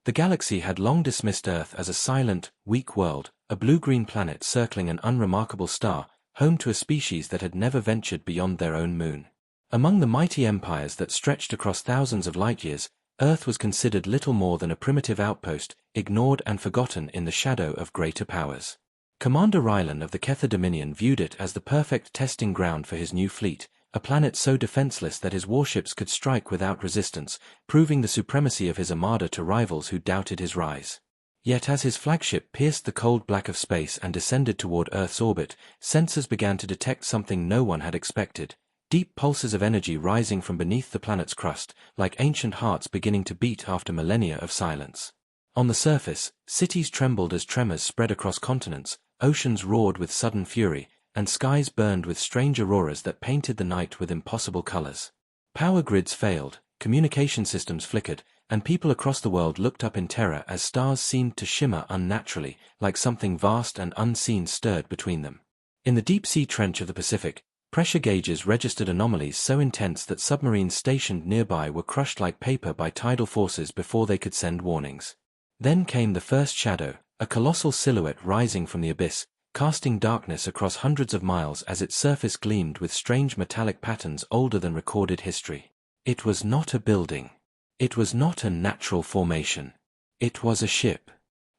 The galaxy had long dismissed Earth as a silent, weak world, a blue-green planet circling an unremarkable star, home to a species that had never ventured beyond their own moon. Among the mighty empires that stretched across thousands of light-years, Earth was considered little more than a primitive outpost, ignored and forgotten in the shadow of greater powers. Commander Rylan of the Kether Dominion viewed it as the perfect testing ground for his new fleet, a planet so defenseless that his warships could strike without resistance, proving the supremacy of his armada to rivals who doubted his rise. Yet as his flagship pierced the cold black of space and descended toward Earth's orbit, sensors began to detect something no one had expected: deep pulses of energy rising from beneath the planet's crust, like ancient hearts beginning to beat after millennia of silence. On the surface, cities trembled as tremors spread across continents, oceans roared with sudden fury, and skies burned with strange auroras that painted the night with impossible colors. Power grids failed, communication systems flickered, and people across the world looked up in terror as stars seemed to shimmer unnaturally, like something vast and unseen stirred between them. In the deep-sea trench of the Pacific, pressure gauges registered anomalies so intense that submarines stationed nearby were crushed like paper by tidal forces before they could send warnings. Then came the first shadow, a colossal silhouette rising from the abyss, casting darkness across hundreds of miles as its surface gleamed with strange metallic patterns older than recorded history. It was not a building. It was not a natural formation. It was a ship.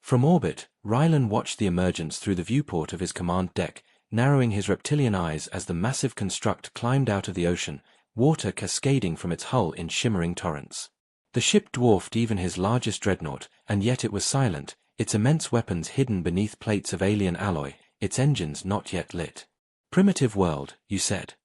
From orbit, Rylan watched the emergence through the viewport of his command deck, narrowing his reptilian eyes as the massive construct climbed out of the ocean, water cascading from its hull in shimmering torrents. The ship dwarfed even his largest dreadnought, and yet it was silent, its immense weapons hidden beneath plates of alien alloy, its engines not yet lit. "Primitive world, you said?"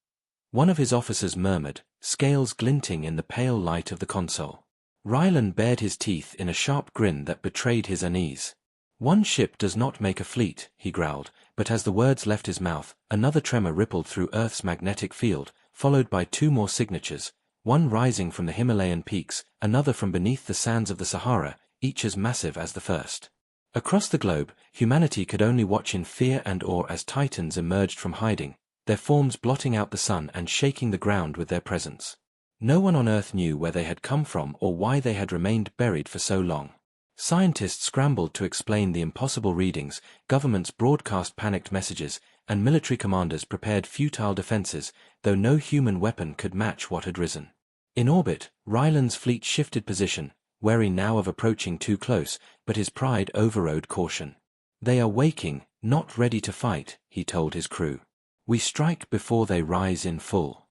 one of his officers murmured, scales glinting in the pale light of the console. Rylan bared his teeth in a sharp grin that betrayed his unease. "One ship does not make a fleet," he growled, but as the words left his mouth, another tremor rippled through Earth's magnetic field, followed by two more signatures, one rising from the Himalayan peaks, another from beneath the sands of the Sahara, each as massive as the first. Across the globe, humanity could only watch in fear and awe as titans emerged from hiding, their forms blotting out the sun and shaking the ground with their presence. No one on Earth knew where they had come from or why they had remained buried for so long. Scientists scrambled to explain the impossible readings, governments broadcast panicked messages, and military commanders prepared futile defenses, though no human weapon could match what had risen. In orbit, Rylan's fleet shifted position, wary now of approaching too close, but his pride overrode caution. "They are waking, not ready to fight," he told his crew. "We strike before they rise in full."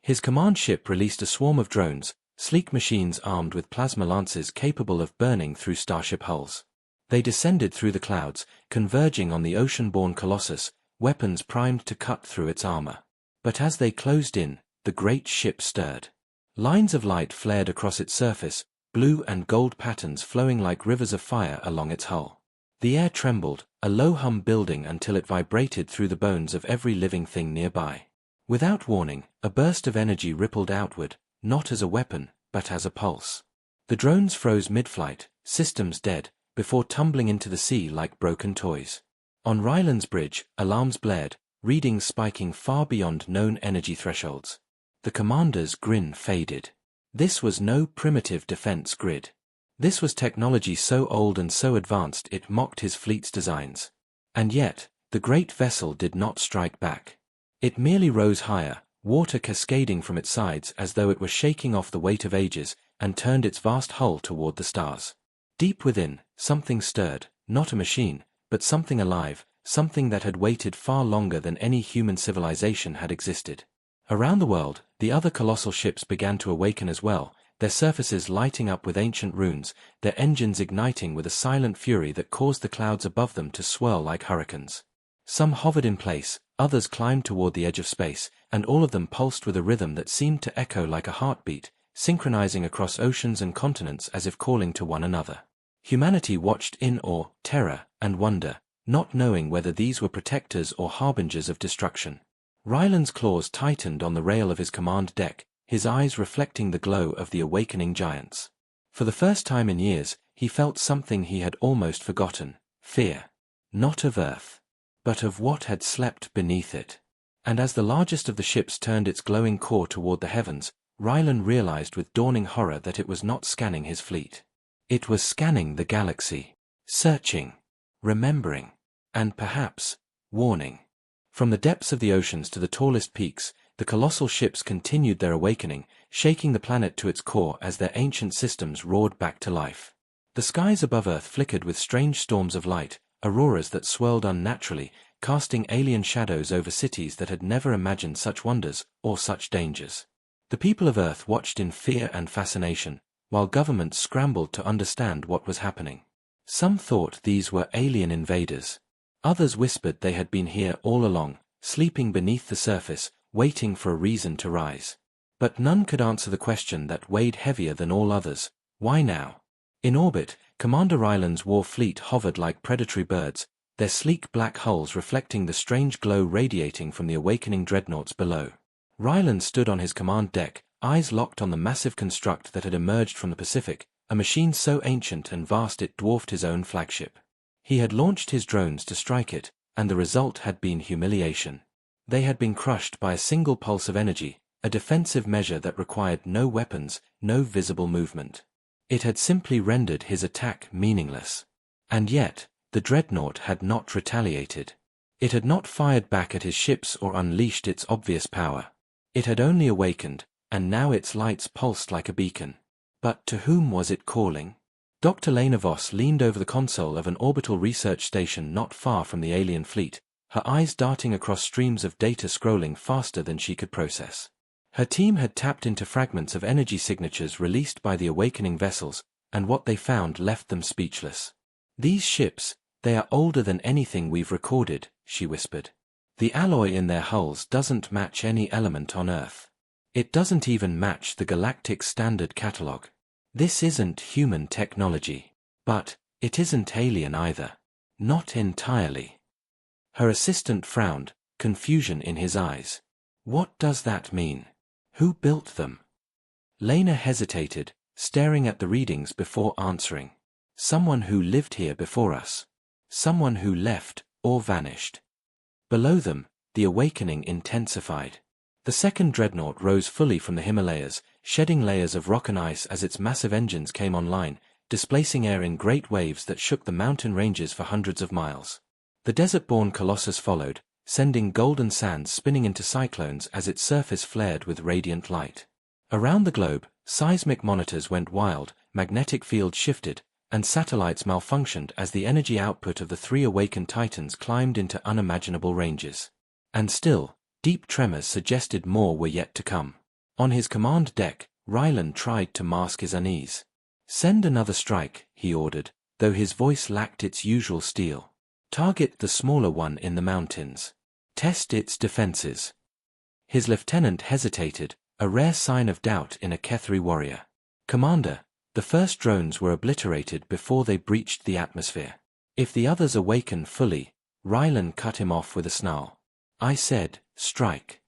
His command ship released a swarm of drones, sleek machines armed with plasma lances capable of burning through starship hulls. They descended through the clouds, converging on the ocean-born colossus, weapons primed to cut through its armor. But as they closed in, the great ship stirred. Lines of light flared across its surface, blue and gold patterns flowing like rivers of fire along its hull. The air trembled, a low hum building until it vibrated through the bones of every living thing nearby. Without warning, a burst of energy rippled outward, not as a weapon, but as a pulse. The drones froze mid-flight, systems dead, before tumbling into the sea like broken toys. On Rylan's bridge, alarms blared, readings spiking far beyond known energy thresholds. The commander's grin faded. This was no primitive defense grid. This was technology so old and so advanced it mocked his fleet's designs. And yet, the great vessel did not strike back. It merely rose higher, water cascading from its sides as though it were shaking off the weight of ages, and turned its vast hull toward the stars. Deep within, something stirred, not a machine, but something alive, something that had waited far longer than any human civilization had existed. Around the world, the other colossal ships began to awaken as well, their surfaces lighting up with ancient runes, their engines igniting with a silent fury that caused the clouds above them to swirl like hurricanes. Some hovered in place, others climbed toward the edge of space, and all of them pulsed with a rhythm that seemed to echo like a heartbeat, synchronizing across oceans and continents as if calling to one another. Humanity watched in awe, terror, and wonder, not knowing whether these were protectors or harbingers of destruction. Rylan's claws tightened on the rail of his command deck, his eyes reflecting the glow of the awakening giants. For the first time in years, he felt something he had almost forgotten: fear. Not of Earth, but of what had slept beneath it. And as the largest of the ships turned its glowing core toward the heavens, Rylan realized with dawning horror that it was not scanning his fleet. It was scanning the galaxy, searching, remembering, and perhaps, warning. From the depths of the oceans to the tallest peaks, the colossal ships continued their awakening, shaking the planet to its core as their ancient systems roared back to life. The skies above Earth flickered with strange storms of light, auroras that swirled unnaturally, casting alien shadows over cities that had never imagined such wonders or such dangers. The people of Earth watched in fear and fascination, while governments scrambled to understand what was happening. Some thought these were alien invaders. Others whispered they had been here all along, sleeping beneath the surface, waiting for a reason to rise. But none could answer the question that weighed heavier than all others: why now? In orbit, Commander Ryland's war fleet hovered like predatory birds, their sleek black hulls reflecting the strange glow radiating from the awakening dreadnoughts below. Ryland stood on his command deck, eyes locked on the massive construct that had emerged from the Pacific, a machine so ancient and vast it dwarfed his own flagship. He had launched his drones to strike it, and the result had been humiliation. They had been crushed by a single pulse of energy, a defensive measure that required no weapons, no visible movement. It had simply rendered his attack meaningless. And yet, the dreadnought had not retaliated. It had not fired back at his ships or unleashed its obvious power. It had only awakened, and now its lights pulsed like a beacon. But to whom was it calling? Dr. Lena Voss leaned over the console of an orbital research station not far from the alien fleet, her eyes darting across streams of data scrolling faster than she could process. Her team had tapped into fragments of energy signatures released by the awakening vessels, and what they found left them speechless. "These ships, they are older than anything we've recorded," she whispered. "The alloy in their hulls doesn't match any element on Earth. It doesn't even match the Galactic Standard Catalog. This isn't human technology. But it isn't alien either. Not entirely." Her assistant frowned, confusion in his eyes. "What does that mean? Who built them?" Lena hesitated, staring at the readings before answering. "Someone who lived here before us. Someone who left or vanished." Below them, the awakening intensified. The second dreadnought rose fully from the Himalayas, shedding layers of rock and ice as its massive engines came online, displacing air in great waves that shook the mountain ranges for hundreds of miles. The desert-born colossus followed, sending golden sands spinning into cyclones as its surface flared with radiant light. Around the globe, seismic monitors went wild, magnetic fields shifted, and satellites malfunctioned as the energy output of the three awakened titans climbed into unimaginable ranges. And still, deep tremors suggested more were yet to come. On his command deck, Ryland tried to mask his unease. "Send another strike," he ordered, though his voice lacked its usual steel. "Target the smaller one in the mountains. Test its defenses." His lieutenant hesitated, a rare sign of doubt in a Kethri warrior. "Commander, the first drones were obliterated before they breached the atmosphere. If the others awaken fully..." Ryland cut him off with a snarl. "I said, strike."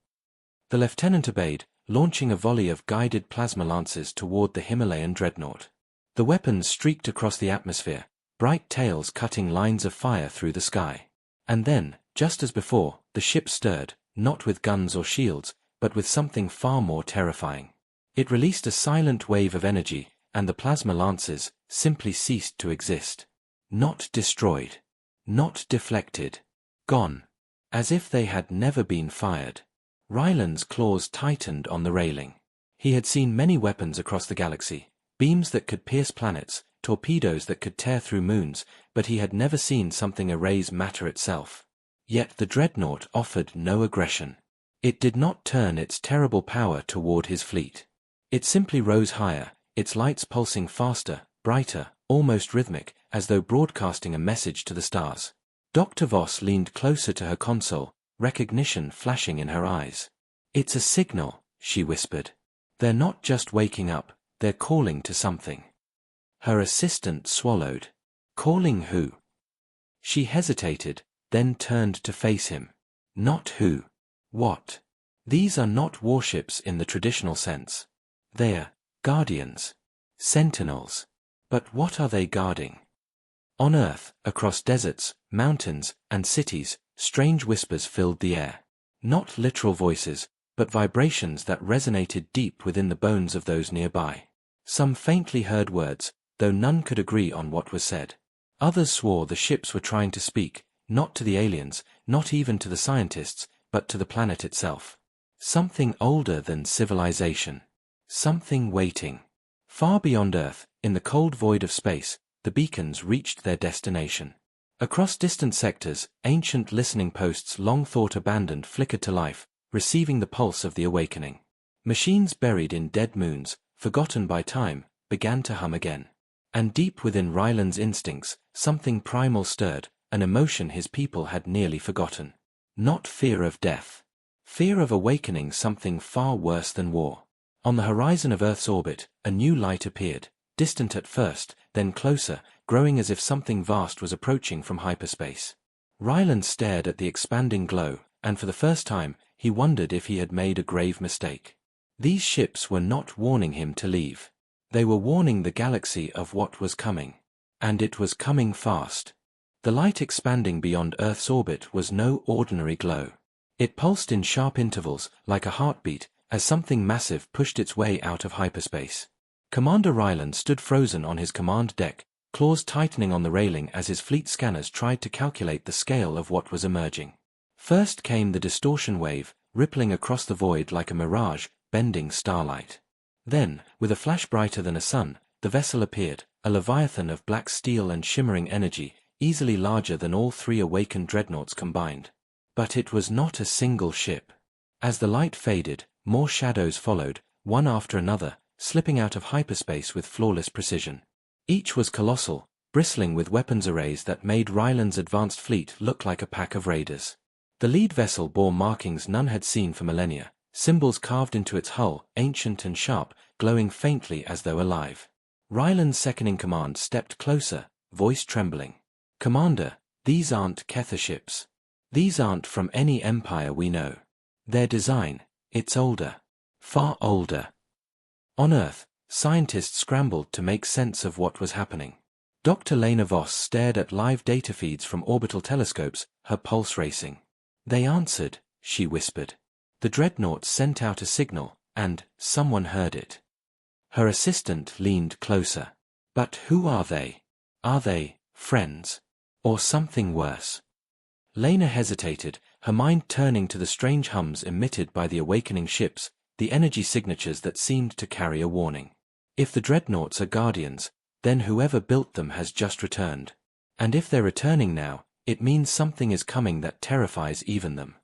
The lieutenant obeyed, launching a volley of guided plasma lances toward the Himalayan dreadnought. The weapons streaked across the atmosphere, bright tails cutting lines of fire through the sky. And then, just as before, the ship stirred, not with guns or shields, but with something far more terrifying. It released a silent wave of energy, and the plasma lances simply ceased to exist. Not destroyed. Not deflected. Gone. As if they had never been fired. Ryland's claws tightened on the railing. He had seen many weapons across the galaxy, beams that could pierce planets, torpedoes that could tear through moons, but he had never seen something erase matter itself. Yet the dreadnought offered no aggression. It did not turn its terrible power toward his fleet. It simply rose higher, its lights pulsing faster, brighter, almost rhythmic, as though broadcasting a message to the stars. Dr. Voss leaned closer to her console, recognition flashing in her eyes. "It's a signal," she whispered. "They're not just waking up, they're calling to something." Her assistant swallowed. "Calling who?" She hesitated, then turned to face him. "Not who. What? These are not warships in the traditional sense. They're guardians. Sentinels. But what are they guarding?" On Earth, across deserts, mountains, and cities, strange whispers filled the air. Not literal voices, but vibrations that resonated deep within the bones of those nearby. Some faintly heard words, though none could agree on what was said. Others swore the ships were trying to speak, not to the aliens, not even to the scientists, but to the planet itself. Something older than civilization. Something waiting. Far beyond Earth, in the cold void of space, the beacons reached their destination. Across distant sectors, ancient listening posts long thought abandoned flickered to life, receiving the pulse of the awakening. Machines buried in dead moons, forgotten by time, began to hum again. And deep within Ryland's instincts, something primal stirred, an emotion his people had nearly forgotten. Not fear of death. Fear of awakening something far worse than war. On the horizon of Earth's orbit, a new light appeared, distant at first, then closer, growing as if something vast was approaching from hyperspace. Ryland stared at the expanding glow, and for the first time, he wondered if he had made a grave mistake. These ships were not warning him to leave. They were warning the galaxy of what was coming. And it was coming fast. The light expanding beyond Earth's orbit was no ordinary glow. It pulsed in sharp intervals, like a heartbeat, as something massive pushed its way out of hyperspace. Commander Ryland stood frozen on his command deck, claws tightening on the railing as his fleet scanners tried to calculate the scale of what was emerging. First came the distortion wave, rippling across the void like a mirage, bending starlight. Then, with a flash brighter than a sun, the vessel appeared, a leviathan of black steel and shimmering energy, easily larger than all three awakened dreadnoughts combined. But it was not a single ship. As the light faded, more shadows followed, one after another, slipping out of hyperspace with flawless precision. Each was colossal, bristling with weapons arrays that made Ryland's advanced fleet look like a pack of raiders. The lead vessel bore markings none had seen for millennia, symbols carved into its hull, ancient and sharp, glowing faintly as though alive. Ryland's second-in-command stepped closer, voice trembling. "Commander, these aren't Kether ships. These aren't from any empire we know. Their design, it's older. Far older." On Earth, scientists scrambled to make sense of what was happening. Dr. Lena Voss stared at live data feeds from orbital telescopes, her pulse racing. "They answered," she whispered. "The dreadnoughts sent out a signal, and someone heard it." Her assistant leaned closer. "But who are they? Are they friends? Or something worse?" Lena hesitated, her mind turning to the strange hums emitted by the awakening ships, the energy signatures that seemed to carry a warning. If the dreadnoughts are guardians, then whoever built them has just returned. And if they're returning now, it means something is coming that terrifies even them.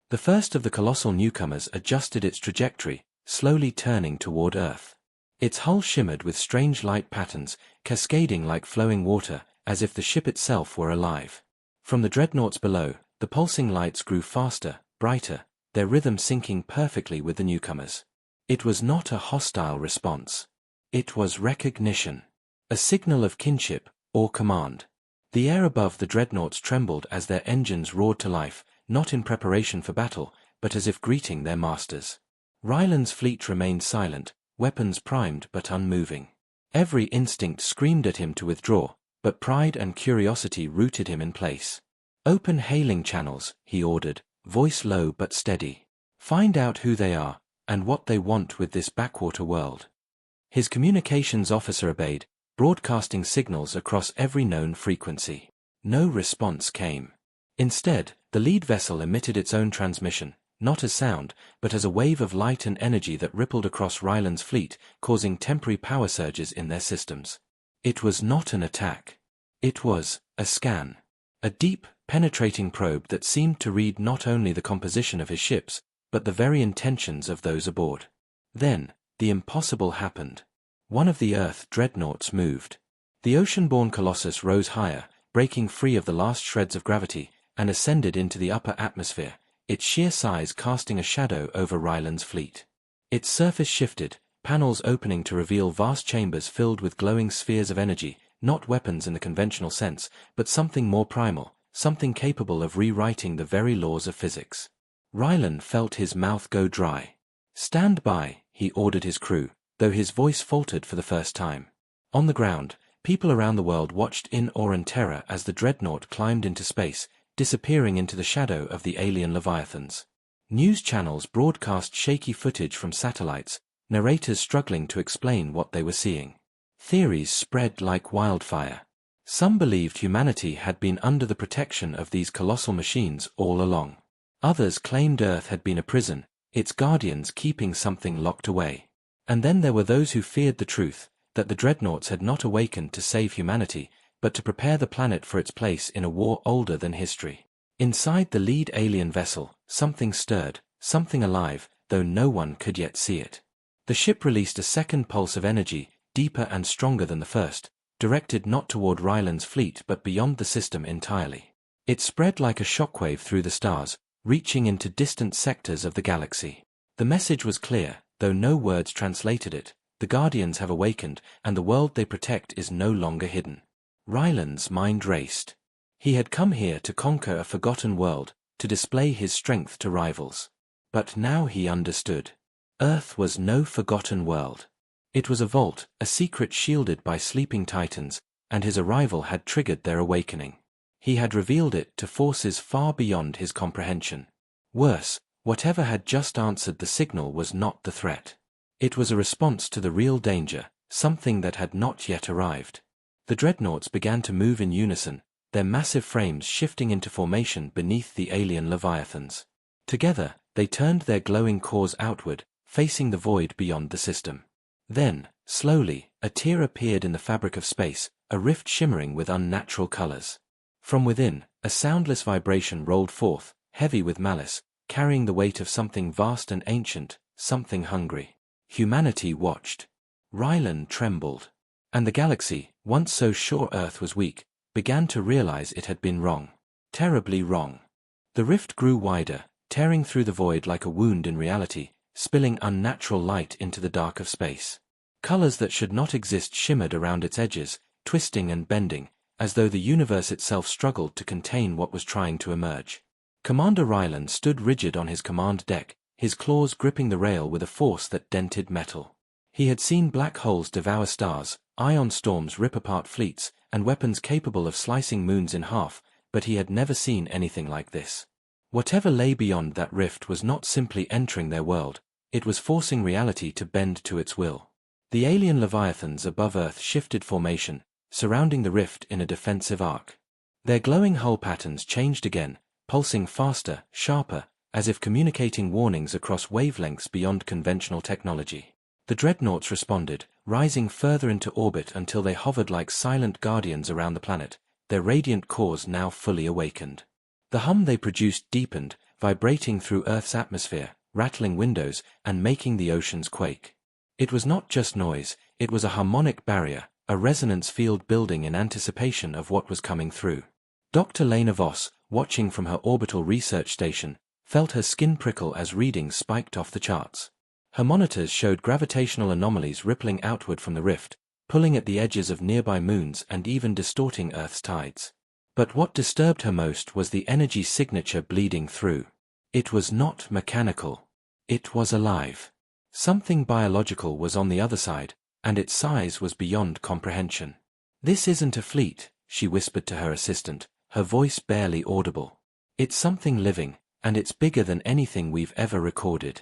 The first of the colossal newcomers adjusted its trajectory, slowly turning toward Earth. Its hull shimmered with strange light patterns, cascading like flowing water, as if the ship itself were alive. From the dreadnoughts below, the pulsing lights grew faster, brighter, their rhythm syncing perfectly with the newcomers. It was not a hostile response. It was recognition. A signal of kinship, or command. The air above the dreadnoughts trembled as their engines roared to life, not in preparation for battle, but as if greeting their masters. Ryland's fleet remained silent, weapons primed but unmoving. Every instinct screamed at him to withdraw, but pride and curiosity rooted him in place. "Open hailing channels," he ordered, voice low but steady. "Find out who they are, and what they want with this backwater world." His communications officer obeyed, broadcasting signals across every known frequency. No response came. Instead, the lead vessel emitted its own transmission, not as sound, but as a wave of light and energy that rippled across Ryland's fleet, causing temporary power surges in their systems. It was not an attack. It was a scan. A deep, penetrating probe that seemed to read not only the composition of his ships, but the very intentions of those aboard. Then, the impossible happened. One of the Earth dreadnoughts moved. The ocean-born colossus rose higher, breaking free of the last shreds of gravity, and ascended into the upper atmosphere, its sheer size casting a shadow over Ryland's fleet. Its surface shifted, panels opening to reveal vast chambers filled with glowing spheres of energy, not weapons in the conventional sense, but something more primal, something capable of rewriting the very laws of physics. Ryland felt his mouth go dry. "Stand by," he ordered his crew, though his voice faltered for the first time. On the ground, people around the world watched in awe and terror as the dreadnought climbed into space, disappearing into the shadow of the alien leviathans. News channels broadcast shaky footage from satellites, narrators struggling to explain what they were seeing. Theories spread like wildfire. Some believed humanity had been under the protection of these colossal machines all along. Others claimed Earth had been a prison, its guardians keeping something locked away. And then there were those who feared the truth, that the Dreadnoughts had not awakened to save humanity, but to prepare the planet for its place in a war older than history. Inside the lead alien vessel, something stirred, something alive, though no one could yet see it. The ship released a second pulse of energy, deeper and stronger than the first, directed not toward Ryland's fleet but beyond the system entirely. It spread like a shockwave through the stars, reaching into distant sectors of the galaxy. The message was clear, though no words translated it. The Guardians have awakened, and the world they protect is no longer hidden. Ryland's mind raced. He had come here to conquer a forgotten world, to display his strength to rivals. But now he understood. Earth was no forgotten world. It was a vault, a secret shielded by sleeping titans, and his arrival had triggered their awakening. He had revealed it to forces far beyond his comprehension. Worse, whatever had just answered the signal was not the threat. It was a response to the real danger, something that had not yet arrived. The Dreadnoughts began to move in unison, their massive frames shifting into formation beneath the alien Leviathans. Together, they turned their glowing cores outward, facing the void beyond the system. Then, slowly, a tear appeared in the fabric of space, a rift shimmering with unnatural colors. From within, a soundless vibration rolled forth, heavy with malice, carrying the weight of something vast and ancient, something hungry. Humanity watched. Ryland trembled. And the galaxy, once so sure Earth was weak, began to realize it had been wrong. Terribly wrong. The rift grew wider, tearing through the void like a wound in reality, spilling unnatural light into the dark of space. Colors that should not exist shimmered around its edges, twisting and bending, as though the universe itself struggled to contain what was trying to emerge. Commander Ryland stood rigid on his command deck, his claws gripping the rail with a force that dented metal. He had seen black holes devour stars, ion storms rip apart fleets, and weapons capable of slicing moons in half, but he had never seen anything like this. Whatever lay beyond that rift was not simply entering their world, it was forcing reality to bend to its will. The alien Leviathans above Earth shifted formation, surrounding the rift in a defensive arc. Their glowing hull patterns changed again, pulsing faster, sharper, as if communicating warnings across wavelengths beyond conventional technology. The Dreadnoughts responded, rising further into orbit until they hovered like silent guardians around the planet, their radiant cores now fully awakened. The hum they produced deepened, vibrating through Earth's atmosphere, rattling windows, and making the oceans quake. It was not just noise, it was a harmonic barrier, a resonance field building in anticipation of what was coming through. Dr. Lena Voss, watching from her orbital research station, felt her skin prickle as readings spiked off the charts. Her monitors showed gravitational anomalies rippling outward from the rift, pulling at the edges of nearby moons and even distorting Earth's tides. But what disturbed her most was the energy signature bleeding through. It was not mechanical. It was alive. Something biological was on the other side, and its size was beyond comprehension. "This isn't a fleet," she whispered to her assistant, her voice barely audible. "It's something living, and it's bigger than anything we've ever recorded."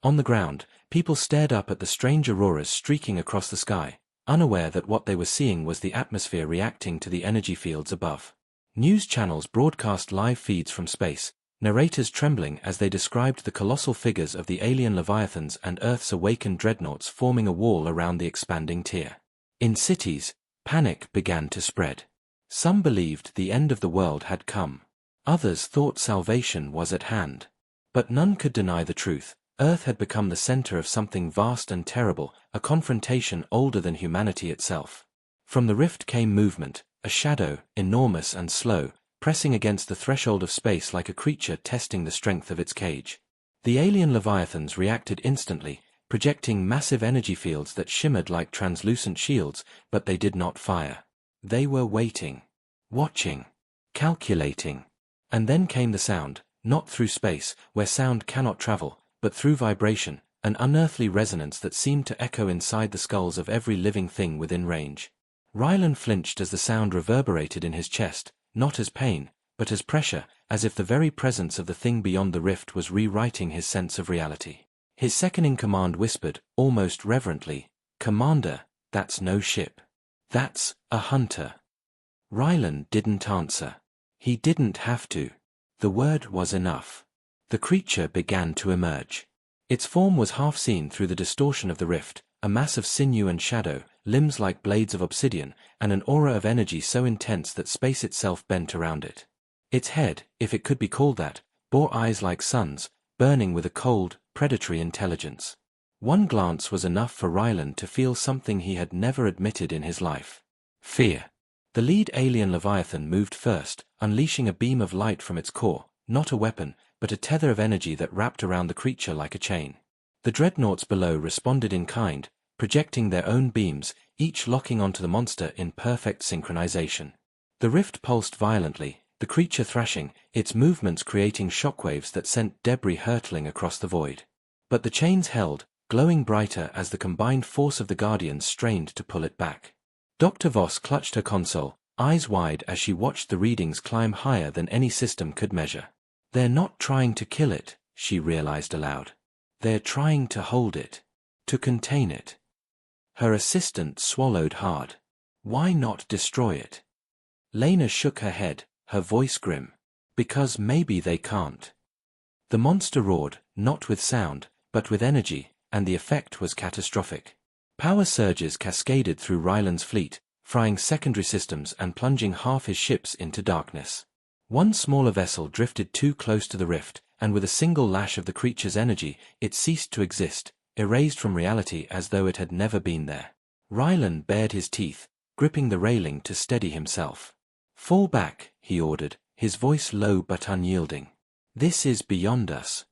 On the ground, people stared up at the strange auroras streaking across the sky, unaware that what they were seeing was the atmosphere reacting to the energy fields above. News channels broadcast live feeds from space, narrators trembling as they described the colossal figures of the alien Leviathans and Earth's awakened Dreadnoughts forming a wall around the expanding tier. In cities, panic began to spread. Some believed the end of the world had come. Others thought salvation was at hand. But none could deny the truth. Earth had become the center of something vast and terrible, a confrontation older than humanity itself. From the rift came movement, a shadow, enormous and slow, pressing against the threshold of space like a creature testing the strength of its cage. The alien Leviathans reacted instantly, projecting massive energy fields that shimmered like translucent shields, but they did not fire. They were waiting, watching, calculating. And then came the sound, not through space, where sound cannot travel, but through vibration, an unearthly resonance that seemed to echo inside the skulls of every living thing within range. Ryland flinched as the sound reverberated in his chest, not as pain, but as pressure, as if the very presence of the thing beyond the rift was rewriting his sense of reality. His second-in-command whispered, almost reverently, "Commander, That's no ship. That's a hunter. Rylan didn't answer. He didn't have to. The word was enough. The creature began to emerge. Its form was half seen through the distortion of the rift, a mass of sinew and shadow, limbs like blades of obsidian, and an aura of energy so intense that space itself bent around it. Its head, if it could be called that, bore eyes like suns, burning with a cold, predatory intelligence. One glance was enough for Rylan to feel something he had never admitted in his life. Fear. The lead alien Leviathan moved first, unleashing a beam of light from its core, not a weapon, but a tether of energy that wrapped around the creature like a chain. The dreadnoughts below responded in kind, projecting their own beams, each locking onto the monster in perfect synchronization. The rift pulsed violently, the creature thrashing, its movements creating shockwaves that sent debris hurtling across the void. But the chains held, glowing brighter as the combined force of the Guardians strained to pull it back. Dr. Voss clutched her console, eyes wide as she watched the readings climb higher than any system could measure. They're not trying to kill it, she realized aloud. They're trying to hold it. To contain it. Her assistant swallowed hard. Why not destroy it? Lena shook her head, her voice grim. Because maybe they can't. The monster roared, not with sound, but with energy, and the effect was catastrophic. Power surges cascaded through Rylan's fleet, frying secondary systems and plunging half his ships into darkness. One smaller vessel drifted too close to the rift, and with a single lash of the creature's energy, it ceased to exist, erased from reality as though it had never been there. Rylan bared his teeth, gripping the railing to steady himself. "Fall back," he ordered, his voice low but unyielding. "This is beyond us."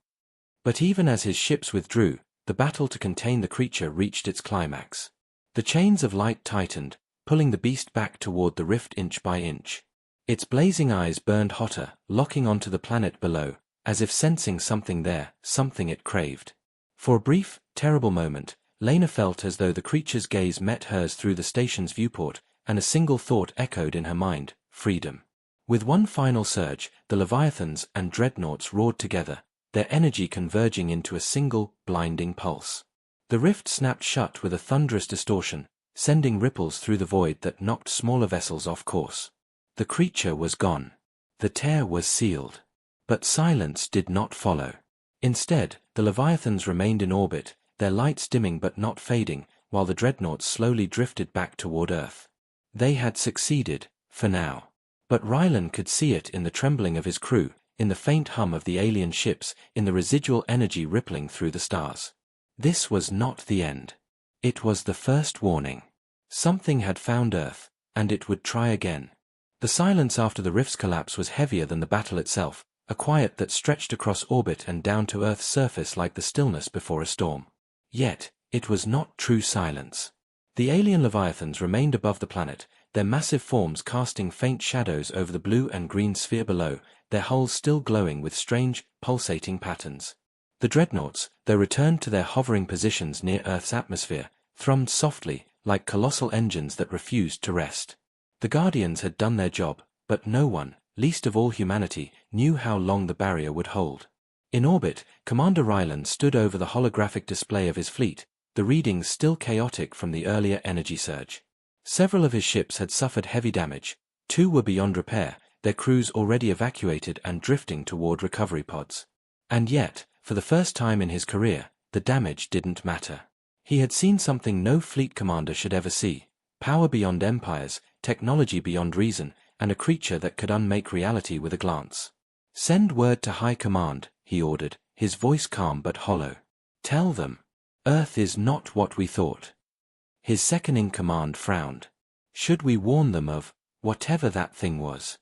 But even as his ships withdrew, the battle to contain the creature reached its climax. The chains of light tightened, pulling the beast back toward the rift inch by inch. Its blazing eyes burned hotter, locking onto the planet below, as if sensing something there, something it craved. For a brief, terrible moment, Lena felt as though the creature's gaze met hers through the station's viewport, and a single thought echoed in her mind: freedom. With one final surge, the Leviathans and Dreadnoughts roared together, their energy converging into a single, blinding pulse. The rift snapped shut with a thunderous distortion, sending ripples through the void that knocked smaller vessels off course. The creature was gone. The tear was sealed. But silence did not follow. Instead, the Leviathans remained in orbit, their lights dimming but not fading, while the Dreadnoughts slowly drifted back toward Earth. They had succeeded, for now. But Rylan could see it in the trembling of his crew, in the faint hum of the alien ships, in the residual energy rippling through the stars. This was not the end. It was the first warning. Something had found Earth, and it would try again. The silence after the rift's collapse was heavier than the battle itself, a quiet that stretched across orbit and down to Earth's surface like the stillness before a storm. Yet, it was not true silence. The alien Leviathans remained above the planet, their massive forms casting faint shadows over the blue and green sphere below, their hulls still glowing with strange, pulsating patterns. The Dreadnoughts, though returned to their hovering positions near Earth's atmosphere, thrummed softly, like colossal engines that refused to rest. The Guardians had done their job, but no one, least of all humanity, knew how long the barrier would hold. In orbit, Commander Rylan stood over the holographic display of his fleet, the readings still chaotic from the earlier energy surge. Several of his ships had suffered heavy damage, 2 were beyond repair, their crews already evacuated and drifting toward recovery pods. And yet, for the first time in his career, the damage didn't matter. He had seen something no fleet commander should ever see: power beyond empires, technology beyond reason, and a creature that could unmake reality with a glance. "Send word to High Command," he ordered, his voice calm but hollow. "Tell them. Earth is not what we thought." His second-in-command frowned. "Should we warn them of whatever that thing was?"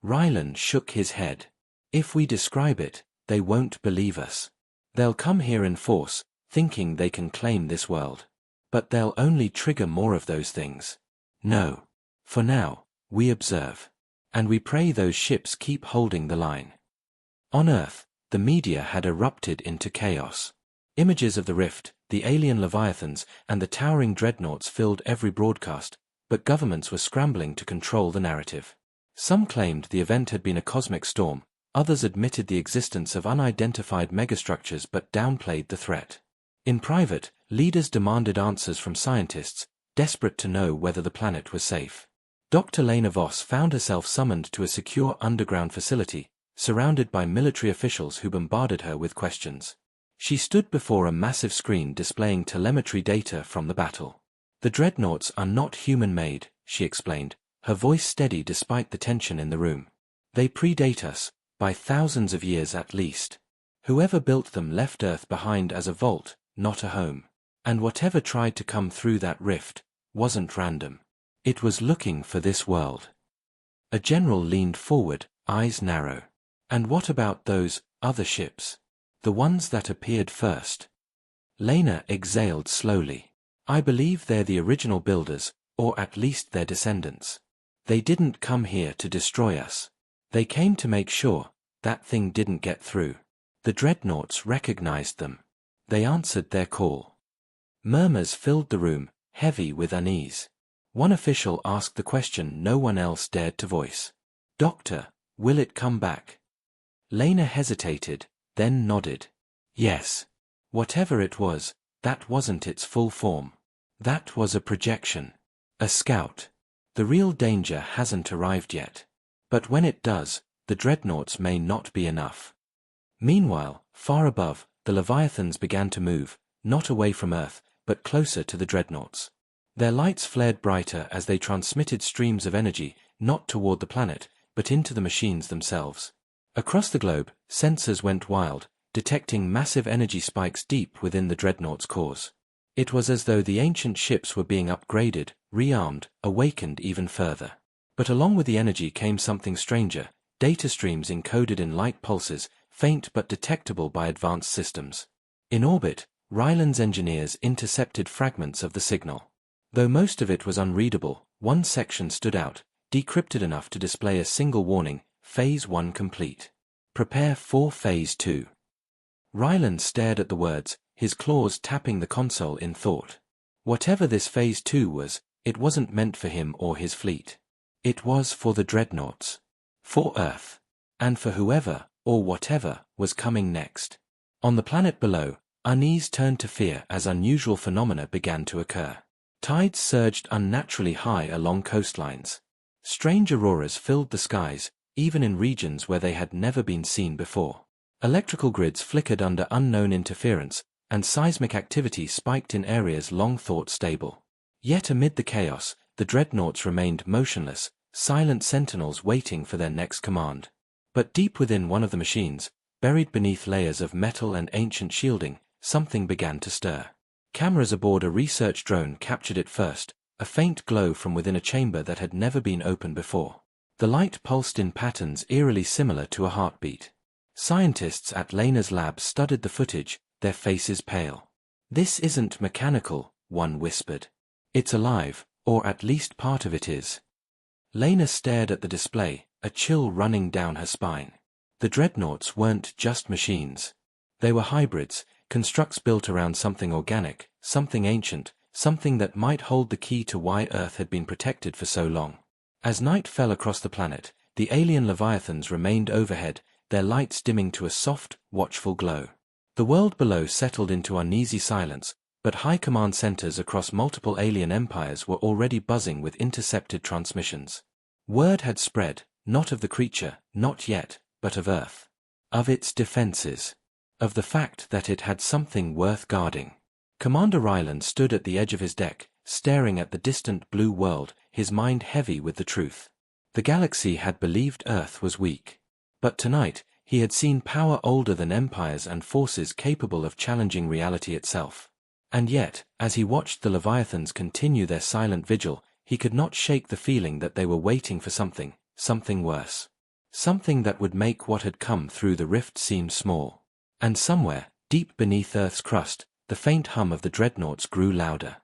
Rylan shook his head. "If we describe it, they won't believe us. They'll come here in force, thinking they can claim this world. But they'll only trigger more of those things. No. For now, we observe. And we pray those ships keep holding the line." On Earth, the media had erupted into chaos. Images of the rift, the alien Leviathans, and the towering dreadnoughts filled every broadcast, but governments were scrambling to control the narrative. Some claimed the event had been a cosmic storm, others admitted the existence of unidentified megastructures but downplayed the threat. In private, leaders demanded answers from scientists, desperate to know whether the planet was safe. Dr. Lena Voss found herself summoned to a secure underground facility, surrounded by military officials who bombarded her with questions. She stood before a massive screen displaying telemetry data from the battle. "The Dreadnoughts are not human-made," she explained, her voice steady despite the tension in the room. "They predate us, by thousands of years at least. Whoever built them left Earth behind as a vault, not a home. And whatever tried to come through that rift wasn't random. It was looking for this world." A general leaned forward, eyes narrow. "And what about those other ships? The ones that appeared first?" Lena exhaled slowly. "I believe they're the original builders, or at least their descendants. They didn't come here to destroy us. They came to make sure that thing didn't get through. The Dreadnoughts recognized them. They answered their call." Murmurs filled the room, heavy with unease. One official asked the question no one else dared to voice. "Doctor, will it come back?" Lena hesitated, then nodded. "Yes. Whatever it was, that wasn't its full form. That was a projection. A scout. The real danger hasn't arrived yet. But when it does, the Dreadnoughts may not be enough." Meanwhile, far above, the Leviathans began to move, not away from Earth, but closer to the Dreadnoughts. Their lights flared brighter as they transmitted streams of energy, not toward the planet, but into the machines themselves. Across the globe, sensors went wild, detecting massive energy spikes deep within the Dreadnoughts' cores. It was as though the ancient ships were being upgraded, rearmed, awakened even further. But along with the energy came something stranger, data streams encoded in light pulses, faint but detectable by advanced systems. In orbit, Ryland's engineers intercepted fragments of the signal. Though most of it was unreadable, one section stood out, decrypted enough to display a single warning: Phase 1 complete. Prepare for Phase 2. Ryland stared at the words, his claws tapping the console in thought. Whatever this Phase 2 was, it wasn't meant for him or his fleet. It was for the Dreadnoughts. For Earth. And for whoever, or whatever, was coming next. On the planet below, unease turned to fear as unusual phenomena began to occur. Tides surged unnaturally high along coastlines. Strange auroras filled the skies, even in regions where they had never been seen before. Electrical grids flickered under unknown interference, and seismic activity spiked in areas long thought stable. Yet amid the chaos, the Dreadnoughts remained motionless, silent sentinels waiting for their next command. But deep within one of the machines, buried beneath layers of metal and ancient shielding, something began to stir. Cameras aboard a research drone captured it first, a faint glow from within a chamber that had never been opened before. The light pulsed in patterns eerily similar to a heartbeat. Scientists at Lena's lab studied the footage, their faces pale. "This isn't mechanical," one whispered. "It's alive, or at least part of it is." Lena stared at the display, a chill running down her spine. The Dreadnoughts weren't just machines. They were hybrids, constructs built around something organic, something ancient, something that might hold the key to why Earth had been protected for so long. As night fell across the planet, the alien Leviathans remained overhead, their lights dimming to a soft, watchful glow. The world below settled into uneasy silence, but high command centers across multiple alien empires were already buzzing with intercepted transmissions. Word had spread, not of the creature, not yet, but of Earth. Of its defenses. Of the fact that it had something worth guarding. Commander Ryland stood at the edge of his deck, staring at the distant blue world, his mind heavy with the truth. The galaxy had believed Earth was weak. But tonight, he had seen power older than empires and forces capable of challenging reality itself. And yet, as he watched the Leviathans continue their silent vigil, he could not shake the feeling that they were waiting for something, something worse. Something that would make what had come through the rift seem small. And somewhere, deep beneath Earth's crust, the faint hum of the Dreadnoughts grew louder.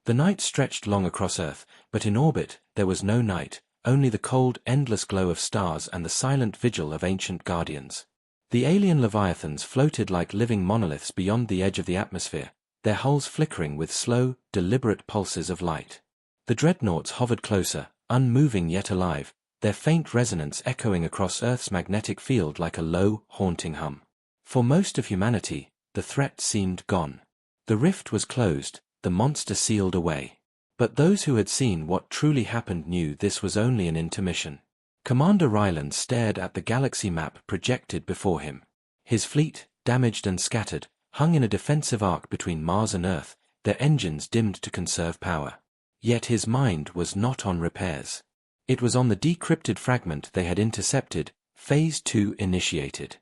The night stretched long across Earth, but in orbit, there was no night, only the cold, endless glow of stars and the silent vigil of ancient guardians. The alien Leviathans floated like living monoliths beyond the edge of the atmosphere, their hulls flickering with slow, deliberate pulses of light. The Dreadnoughts hovered closer, unmoving yet alive, their faint resonance echoing across Earth's magnetic field like a low, haunting hum. For most of humanity, the threat seemed gone. The rift was closed, the monster sealed away. But those who had seen what truly happened knew this was only an intermission. Commander Ryland stared at the galaxy map projected before him. His fleet, damaged and scattered, hung in a defensive arc between Mars and Earth, their engines dimmed to conserve power. Yet his mind was not on repairs. It was on the decrypted fragment they had intercepted, Phase 2 initiated.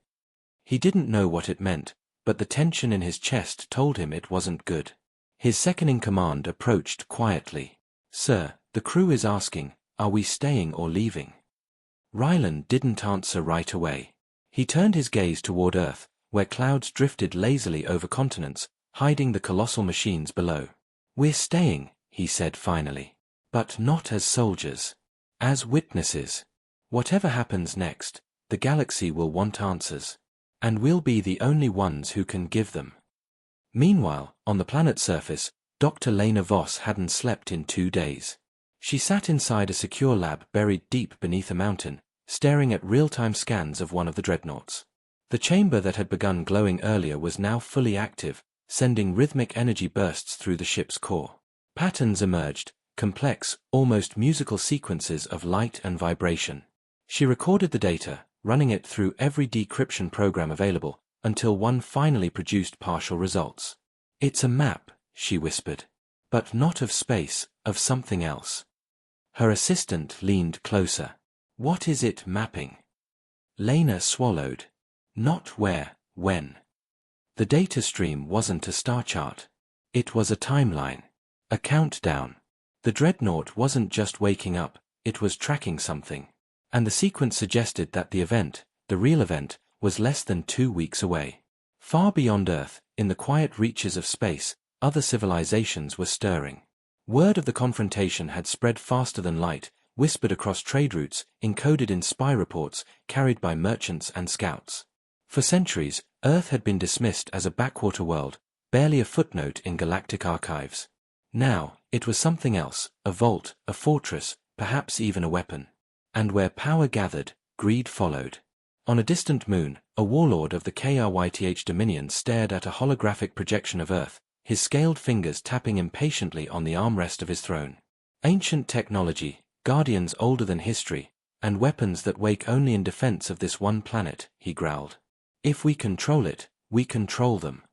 He didn't know what it meant, but the tension in his chest told him it wasn't good. His second-in-command approached quietly. "Sir, the crew is asking, are we staying or leaving?" Ryland didn't answer right away. He turned his gaze toward Earth, where clouds drifted lazily over continents, hiding the colossal machines below. "We're staying," he said finally. "But not as soldiers. As witnesses. Whatever happens next, the galaxy will want answers. And we'll be the only ones who can give them." Meanwhile, on the planet's surface, Dr. Lena Voss hadn't slept in 2 days. She sat inside a secure lab buried deep beneath a mountain, staring at real-time scans of one of the dreadnoughts. The chamber that had begun glowing earlier was now fully active, sending rhythmic energy bursts through the ship's core. Patterns emerged, complex, almost musical sequences of light and vibration. She recorded the data, running it through every decryption program available, until one finally produced partial results. "It's a map," she whispered. "But not of space, of something else." Her assistant leaned closer. "What is it mapping?" Lena swallowed. "Not where, when." The data stream wasn't a star chart. It was a timeline. A countdown. The dreadnought wasn't just waking up, it was tracking something. And the sequence suggested that the event, the real event, was less than 2 weeks away. Far beyond Earth, in the quiet reaches of space, other civilizations were stirring. Word of the confrontation had spread faster than light, whispered across trade routes, encoded in spy reports, carried by merchants and scouts. For centuries, Earth had been dismissed as a backwater world, barely a footnote in galactic archives. Now, it was something else, a vault, a fortress, perhaps even a weapon. And where power gathered, greed followed. On a distant moon, a warlord of the KRYTH Dominion stared at a holographic projection of Earth, his scaled fingers tapping impatiently on the armrest of his throne. Ancient technology, guardians older than history, and weapons that wake only in defense of this one planet, he growled. "If we control it, we control them."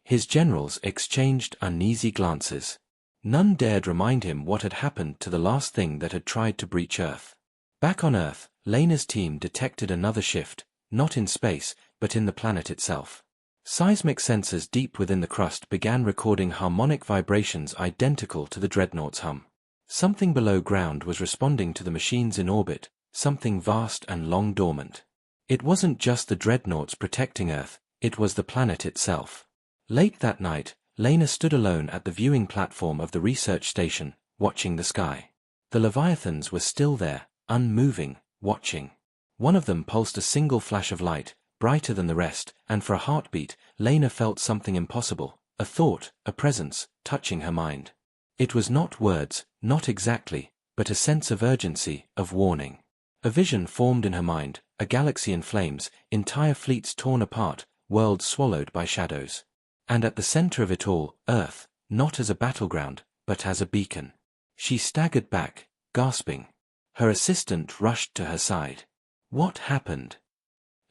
His generals exchanged uneasy glances. None dared remind him what had happened to the last thing that had tried to breach Earth. Back on Earth, Lena's team detected another shift, not in space, but in the planet itself. Seismic sensors deep within the crust began recording harmonic vibrations identical to the dreadnought's hum. Something below ground was responding to the machines in orbit, something vast and long dormant. It wasn't just the dreadnoughts protecting Earth, it was the planet itself. Late that night, Lena stood alone at the viewing platform of the research station, watching the sky. The Leviathans were still there, unmoving, watching. One of them pulsed a single flash of light, brighter than the rest, and for a heartbeat, Lena felt something impossible, a thought, a presence, touching her mind. It was not words, not exactly, but a sense of urgency, of warning. A vision formed in her mind, a galaxy in flames, entire fleets torn apart, worlds swallowed by shadows. And at the center of it all, Earth, not as a battleground, but as a beacon. She staggered back, gasping. Her assistant rushed to her side. "What happened?"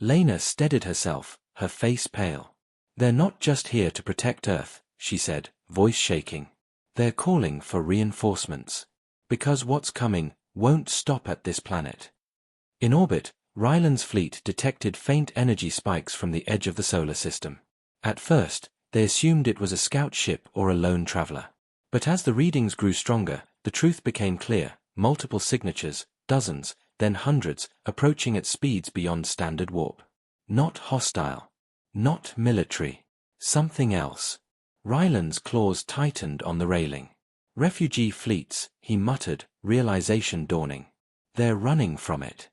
Lena steadied herself, her face pale. "They're not just here to protect Earth," she said, voice shaking. "They're calling for reinforcements. Because what's coming won't stop at this planet." In orbit, Ryland's fleet detected faint energy spikes from the edge of the solar system. At first, they assumed it was a scout ship or a lone traveler. But as the readings grew stronger, the truth became clear, multiple signatures, dozens, then hundreds, approaching at speeds beyond standard warp. Not hostile. Not military. Something else. Ryland's claws tightened on the railing. "Refugee fleets," he muttered, realization dawning. "They're running from it."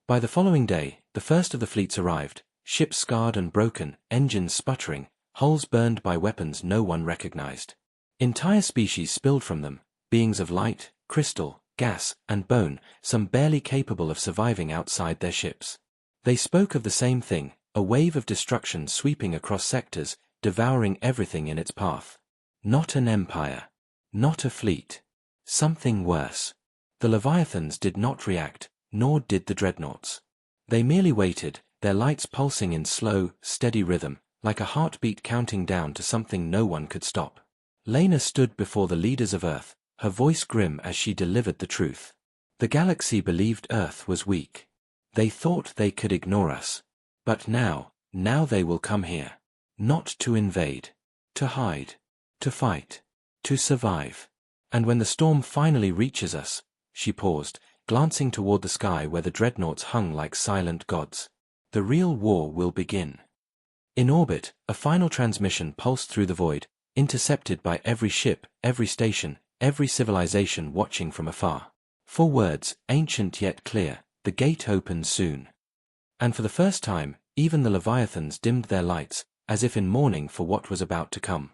By the following day, the first of the fleets arrived, ships scarred and broken, engines sputtering, hulls burned by weapons no one recognized. Entire species spilled from them, beings of light, crystal, gas, and bone, some barely capable of surviving outside their ships. They spoke of the same thing, a wave of destruction sweeping across sectors, devouring everything in its path. Not an empire. Not a fleet. Something worse. The Leviathans did not react, nor did the Dreadnoughts. They merely waited, their lights pulsing in slow, steady rhythm, like a heartbeat counting down to something no one could stop. Lena stood before the leaders of Earth, her voice grim as she delivered the truth. The galaxy believed Earth was weak. They thought they could ignore us. But now they will come here. Not to invade. To hide. To fight. To survive. And when the storm finally reaches us, she paused, glancing toward the sky where the dreadnoughts hung like silent gods. The real war will begin. In orbit, a final transmission pulsed through the void, intercepted by every ship, every station, every civilization watching from afar. 4 words, ancient yet clear, the gate opens soon. And for the first time, even the Leviathans dimmed their lights, as if in mourning for what was about to come.